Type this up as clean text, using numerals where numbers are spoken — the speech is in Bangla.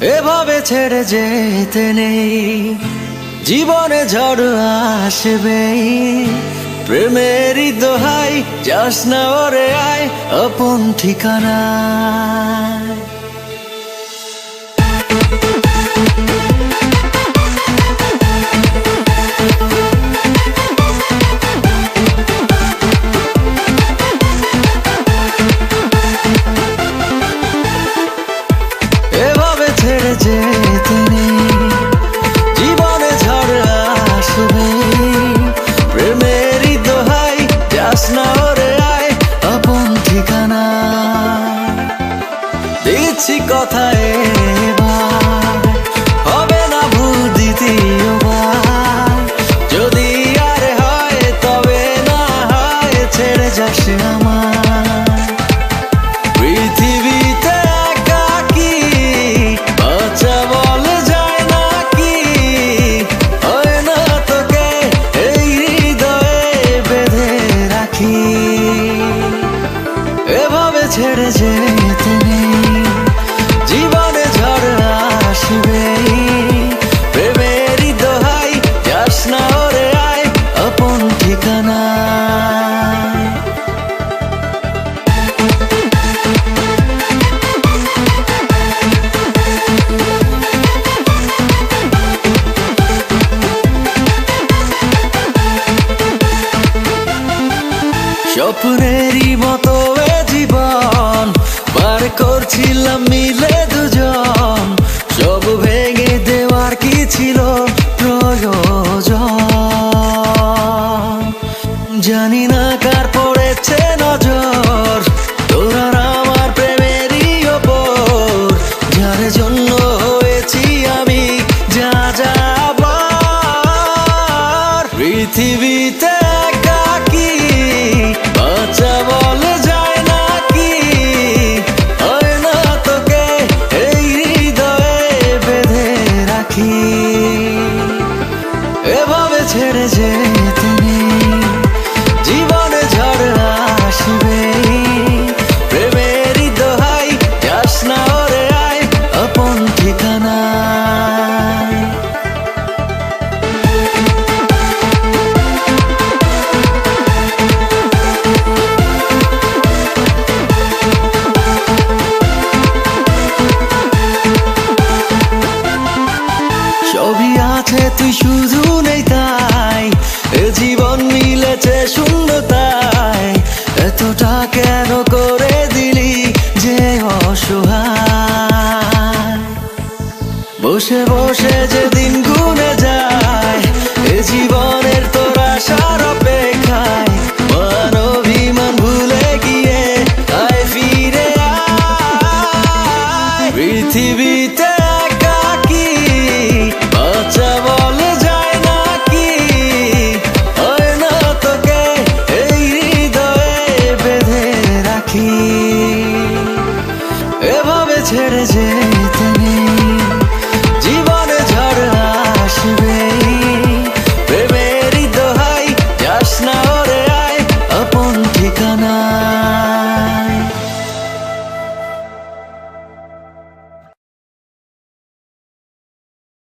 এভাবে ছেড়ে যেতে নেই, জীবনে ঝড় আসবে। প্রেমেরই দোহাই, যাস না ওরে আয় আপন ঠিকানা। এভাবে ছেড়ে যেতে নেই, জীবনে ঝড় আসবে। প্রেমেরই দোহাই, যাস না ওরে আয় আপন ঠিকানা। দিচ্ছি কথা এবার, হবে না ভুল দ্বিতীয়বার। যদি আর হয় তবে না হয় ছেড়ে যাস আমার। পৃথিবীতে একাকী বাঁচা বলে যায় নাকি, হয় না তোকে এই হৃদয়ে বেঁধে রাখি। এভাবে ছেড়ে যেতে নেই, জীবনে ঝড় আসবে। প্রেমেরই দোহাই, যাস না ওরে আয় আপন ঠিকানা। স্বপ্নেরই মতো এ জীবন পার করছিলাম মিলে দুজন। সব ভেঙে দেওয়ার কি ছিল প্রয়োজন? জানি না কার পড়েছে নজর তোর আর আমার প্রেমেরই ওপর, যার জন্য হয়েছি আমি যা যাবার। পৃথিবীতে একাকী বাঁচা বলে যায় নাকি, হয় না তোকে এই হৃদয়ে বেঁধে রাখি। এভাবে ছেড়ে যেতে নেই, জীবনে ঝড় আসবে। প্রেমেরই দোহাই, যাস না ওরে আয় আপন ঠিকানা। সবই আছে তুই শুধু নেই তাই, এ জীবন মিলেছে শূন্যতায়। এতটা কেন করে দিলি যে অসহায়? বসে বসে যে